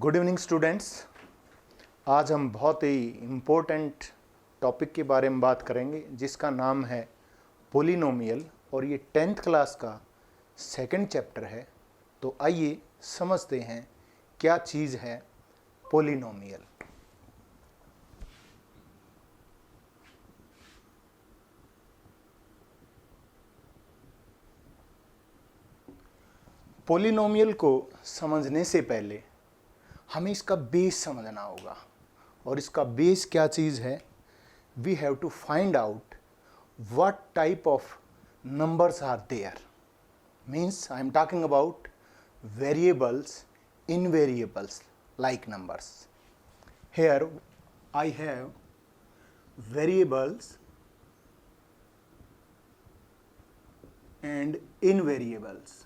Good evening students. आज हम बहुत ही इम्पोर्टेंट टॉपिक के बारे में बात करेंगे जिसका नाम है पोलिनोमियल और ये 10th क्लास का सेकंड चैप्टर है। तो आइए समझते हैं क्या चीज़ है पोलिनोमियल। पोलिनोमियल को समझने से पहले हमें इसका बेस समझना होगा और इसका बेस क्या चीज़ है। We have to find out what type of numbers are there. Means I am talking about variables, invariables like numbers. Here I have variables and invariables.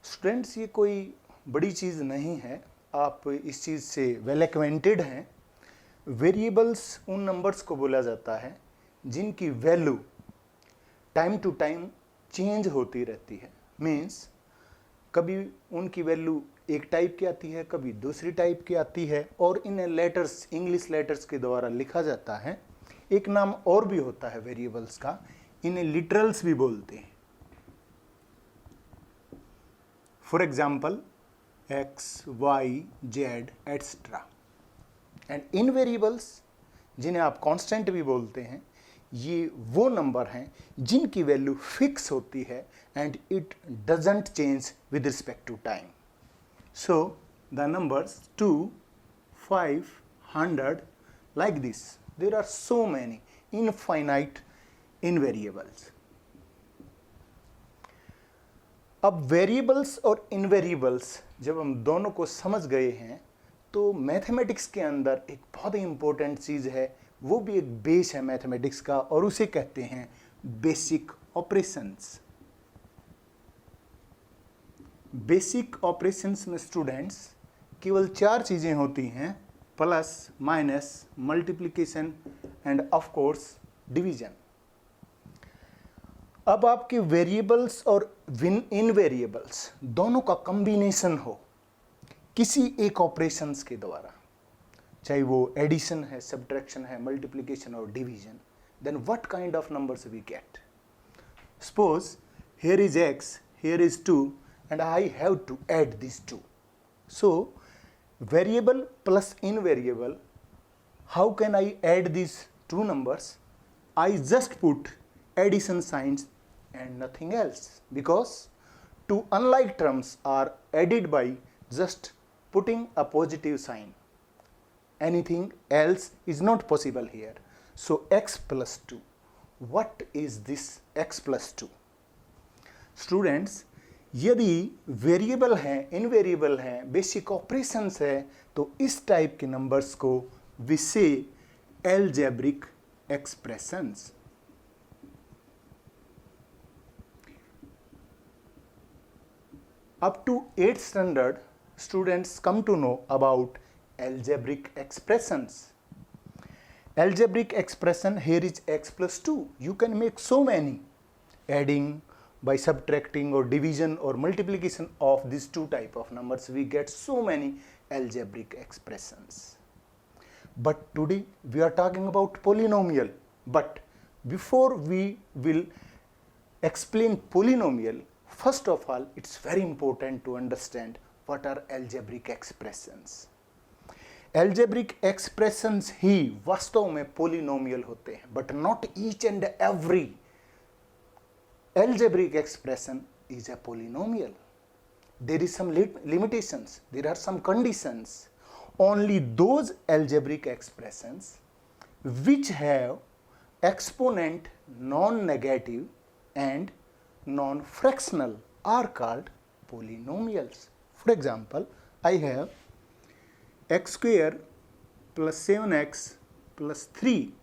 Students, ये कोई बड़ी चीज़ नहीं है, आप इस चीज़ से वेल एक्वेंटेड हैं। वेरिएबल्स उन नंबर्स को बोला जाता है जिनकी value time to time change होती रहती है। मीन्स कभी उनकी वैल्यू एक टाइप की आती है, कभी दूसरी टाइप की आती है और इन्हें लेटर्स, इंग्लिश लेटर्स के द्वारा लिखा जाता है। एक नाम और भी होता है वेरिएबल्स का, इन्हें लिटरल्स भी बोलते हैं। For example X, Y, Z etcetera. And invariables जिन्हें आप कांस्टेंट भी बोलते हैं, ये वो नंबर हैं जिनकी वैल्यू फिक्स होती है and it doesn't change with respect to time. So the numbers 2, 5, 100 like this, there are so many infinite invariables. अब वेरिएबल्स और इनवेरिएबल्स जब हम दोनों को समझ गए हैं तो मैथमेटिक्स के अंदर एक बहुत ही इंपॉर्टेंट चीज़ है, वो भी एक बेस है मैथमेटिक्स का और उसे कहते हैं बेसिक ऑपरेशंस। बेसिक ऑपरेशंस में स्टूडेंट्स केवल 4 चीज़ें होती हैं, plus, minus, multiplication end of course division. अब आपके वेरिएबल्स और इनवेरिएबल्स दोनों का कॉम्बिनेशन हो किसी एक ऑपरेशंस के द्वारा, चाहे वो एडिशन है, सब्ट्रैक्शन है, मल्टीप्लिकेशन और division, then what kind of numbers we get. Suppose here is x, here is 2 and I have to add this 2। So variable plus invariable, how can I add this 2 numbers? I just put addition signs and nothing else, because 2 unlike terms are added by just putting a positive sign. Anything else is not possible here. So x plus 2. What is this x plus 2? Students, यदि variable हैं, invariable हैं, basic operations है, तो इस type के numbers को we say algebraic expressions. Up to 8th standard, students come to know about algebraic expressions. Algebraic expression, here is x plus 2. You can make so many, adding by subtracting or division or multiplication of these 2 type of numbers. We get so many algebraic expressions. But today we are talking about polynomial. But before we will explain polynomial, first of all, it's very important to understand what are algebraic expressions. Algebraic expressions ही वास्तव में polynomial होते हैं, but not each and every algebraic expression is a polynomial. There is some limitations, there are some conditions. Only those algebraic expressions which have exponent non-negative and non-fractional are called polynomials. For example, I have x square plus 7x plus 3.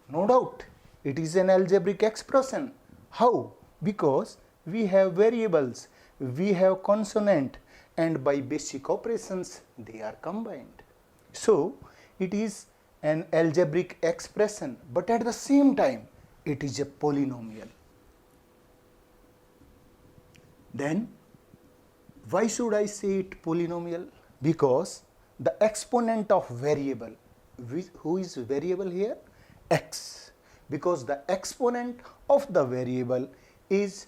No doubt, it is an algebraic expression. How? Because we have variables, we have consonant, and by basic operations they are combined. So, it is an algebraic expression, but at the same time, it is a polynomial. Then why should I say it polynomial? Because the exponent of variable, who is variable here? X. Because the exponent of the variable is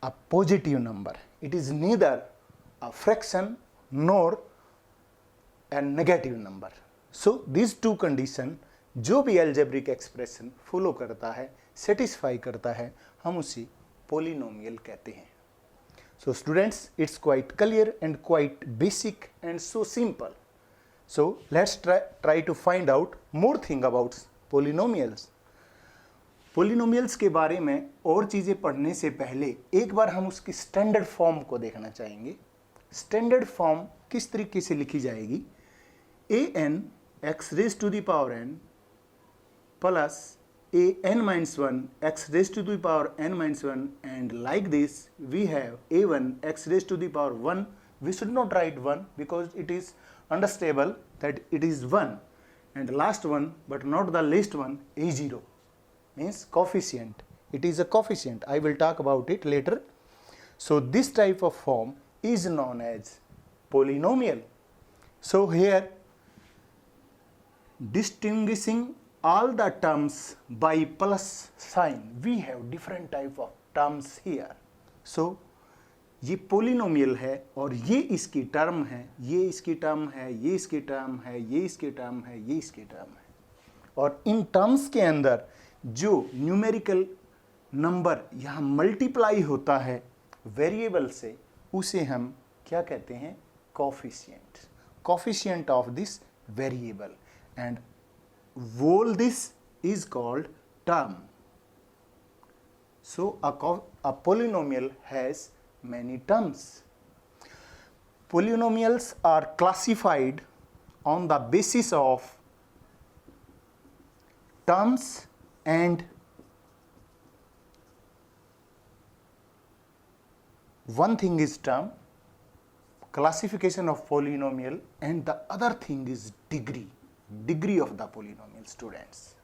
a positive number. It is neither a fraction nor a negative number. So these two condition जो भी algebraic expression follow करता है, satisfy करता है, हम उसे polynomial कहते हैं. So students, it's quite clear and quite basic and so simple. So let's try to find out more thing about polynomials. Polynomials के बारे में और चीज़ें पढ़ने से पहले एक बार हम उसकी स्टैंडर्ड फॉर्म को देखना चाहेंगे. स्टैंडर्ड फॉर्म किस तरीके से लिखी जाएगी? an x raised to the power n plus an minus 1 x raised to the power n minus 1, and like this we have a1 x raised to the power 1. We should not write 1 because it is understandable that it is 1, and last one but not the least one, a0 means coefficient. It is a coefficient. I will talk about it later. So this type of form is known as polynomial. So here, distinguishing all the terms by plus sign, we have different type of terms here. So ये polynomial है और ये इसकी term है, ये इसकी term है, ये इसकी टर्म है, ये इसकी टर्म है, ये इसकी टर्म है. और इन टर्म्स के अंदर जो न्यूमेरिकल नंबर यहाँ मल्टीप्लाई होता है वेरिएबल से, उसे हम क्या कहते हैं? Coefficient. Coefficient of this variable, and all this is called term. So a polynomial has many terms. Polynomials are classified on the basis of terms, and one thing is term, classification of polynomial, and the other thing is degree of the polynomial, students.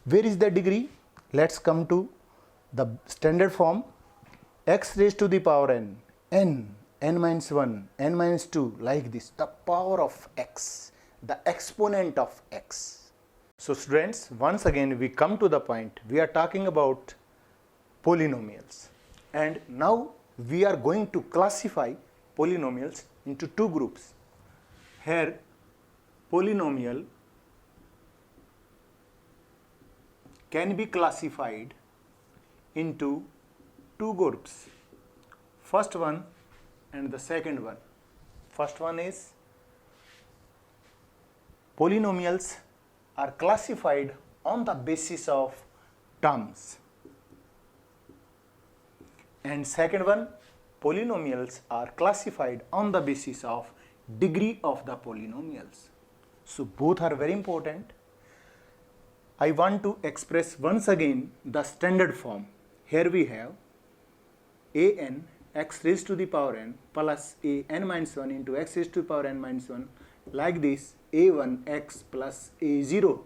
Where is the degree? Let's come to the standard form. X raised to the power n, n minus 1, n minus 2, like this, the power of x, the exponent of x. So students, once again we come to the point, we are talking about polynomials, and now we are going to classify polynomials into two groups. Here polynomial can be classified into two groups, first one and the second one. First one is polynomials are classified on the basis of terms, and second one, polynomials are classified on the basis of degree of the polynomials. So both are very important. I want to express once again the standard form. Here we have an x raised to the power n plus an minus 1 into x raised to the power n minus 1, like this, a1 x plus a0.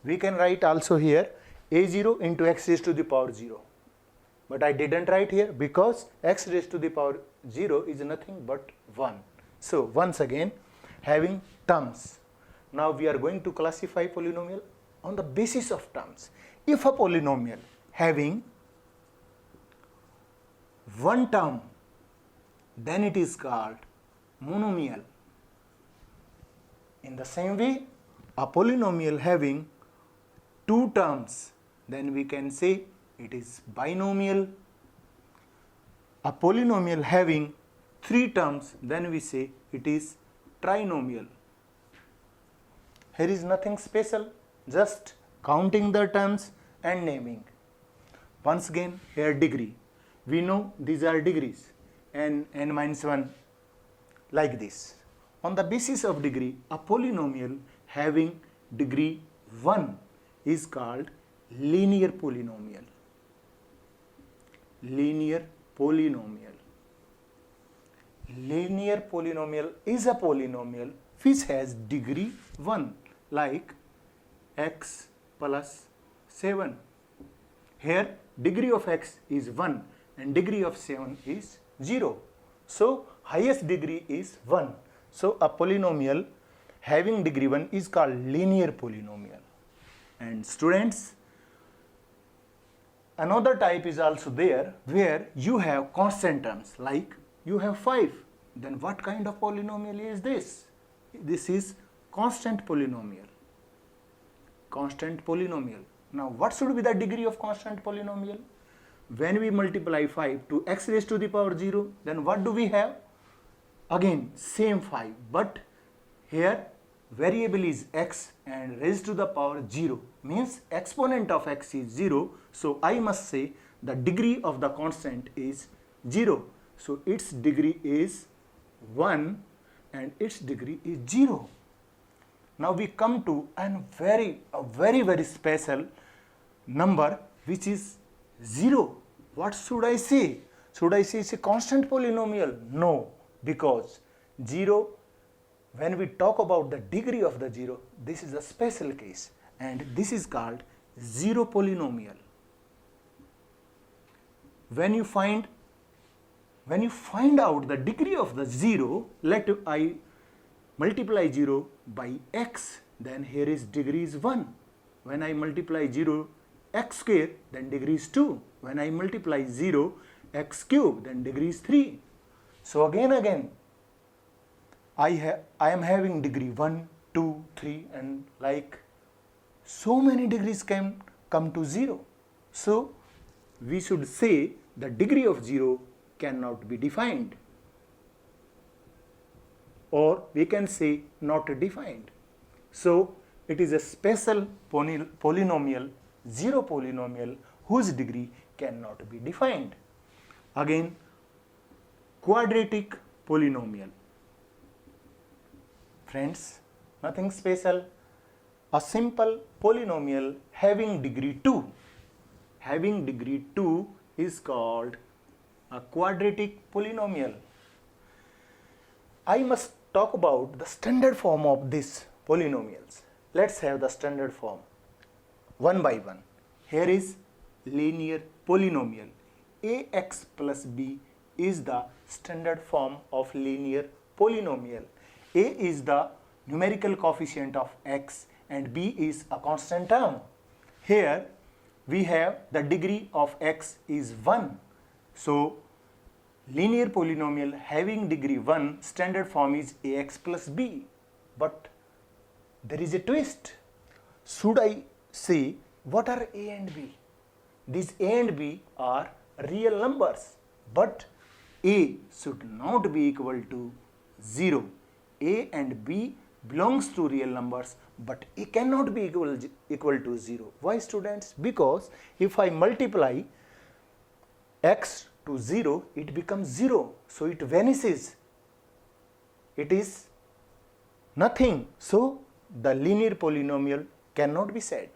We can write also here a0 into x raised to the power 0. But I didn't write here because x raised to the power 0 is nothing but 1. So once again, having terms. Now we are going to classify polynomial on the basis of terms. If a polynomial having one term, then it is called monomial. In the same way, a polynomial having two terms, then we can say it is binomial. A polynomial having three terms, then we say it is trinomial. Here is nothing special, just counting the terms and naming. Once again, here degree. We know these are degrees, n minus 1, like this. On the basis of degree, a polynomial having degree 1 is called linear polynomial. Linear polynomial. Linear polynomial is a polynomial which has degree 1, like x plus 7. Here degree of x is 1 and degree of 7 is 0. So highest degree is 1. So a polynomial having degree 1 is called linear polynomial. And students, another type is also there where you have constant terms, like you have 5. Then what kind of polynomial is this? This is constant polynomial. Constant polynomial. Now what should be the degree of constant polynomial? When we multiply 5 to x raised to the power 0, then what do we have? Again same 5, but here variable is x and raised to the power 0, means exponent of x is 0. So I must say the degree of the constant is 0. So its degree is 1 and its degree is 0. Now we come to a very special number which is 0. What should I say? Should I say it's a constant polynomial? No, because 0, when we talk about the degree of the 0, this is a special case and this is called 0 polynomial. When you find out the degree of the 0, let I multiply 0 by x, then here is degree is 1. When I multiply 0 x square, then degree is 2. When I multiply 0 x cube, then degree is 3. So again I am having degree 1, 2, 3 and like so many degrees can come to 0. So we should say the degree of 0 cannot be defined, or we can say not defined. So it is a special polynomial, 0 polynomial, whose degree cannot be defined. Again, quadratic polynomial. Friends, nothing special. A simple polynomial having degree 2. Having degree 2 is called a quadratic polynomial. I must talk about the standard form of these polynomials. Let's have the standard form one by one. Here is linear polynomial. Ax plus b is the standard form of linear polynomial. A is the numerical coefficient of x and b is a constant term. Here we have the degree of x is 1. So linear polynomial having degree 1, standard form is ax plus b. But there is a twist. Should I say what are a and b? These a and b are real numbers, but a should not be equal to 0. A and b belongs to real numbers, but a cannot be equal to 0. Why, students? Because if I multiply x to 0, it becomes 0. So it vanishes. It is nothing. So the linear polynomial cannot be said.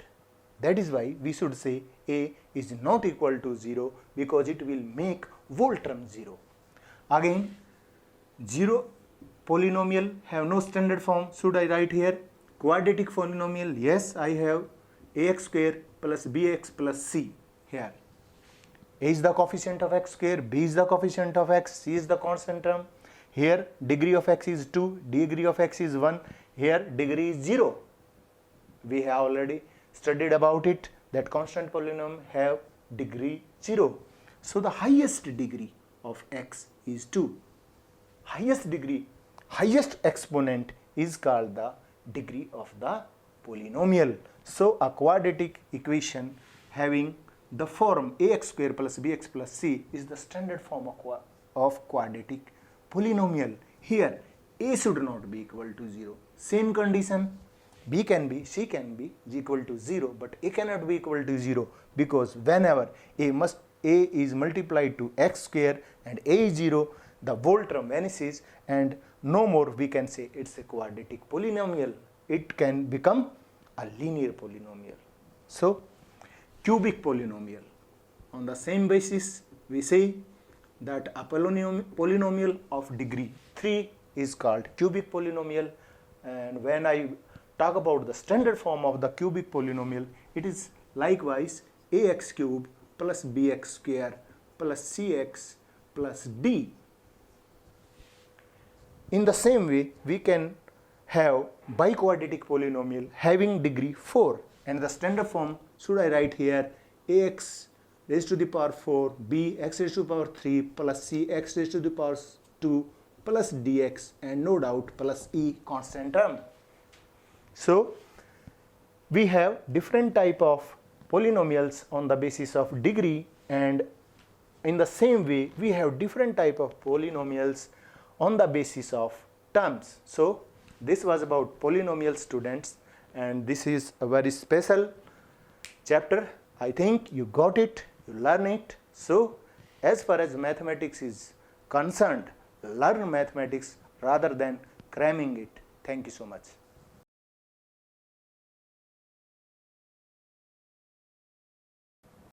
That is why we should say a is not equal to 0, because it will make whole term 0. Again, 0 polynomial have no standard form. Should I write here quadratic polynomial? Yes, I have ax square plus bx plus c here. A is the coefficient of x square, b is the coefficient of x, c is the constant term. Here degree of x is 2, degree of x is 1, here degree is 0. We have already studied about it, that constant polynomial have degree 0. So the highest degree of x is 2. Highest exponent is called the degree of the polynomial. So a quadratic equation having the form ax square plus bx plus c is the standard form of quadratic polynomial. Here a should not be equal to 0. Same condition, b can be, c can be is equal to 0, but a cannot be equal to 0, because whenever a is multiplied to x square and a is 0, the whole term vanishes and no more we can say it's a quadratic polynomial. It can become a linear polynomial. So cubic polynomial. On the same basis, we say that a polynomial of degree 3 is called cubic polynomial, and when I talk about the standard form of the cubic polynomial, it is likewise ax cube plus bx square plus cx plus d. In the same way, we can have biquadratic polynomial having degree 4, and the standard form should I write here ax raised to the power 4, b x raised to the power 3 plus c x raised to the power 2 plus dx, and no doubt plus e constant term. So we have different type of polynomials on the basis of degree, and in the same way we have different type of polynomials on the basis of terms. So this was about polynomial, students, and this is a very special chapter. I think you got it, you learn it. So as far as mathematics is concerned, learn mathematics rather than cramming it. Thank you so much.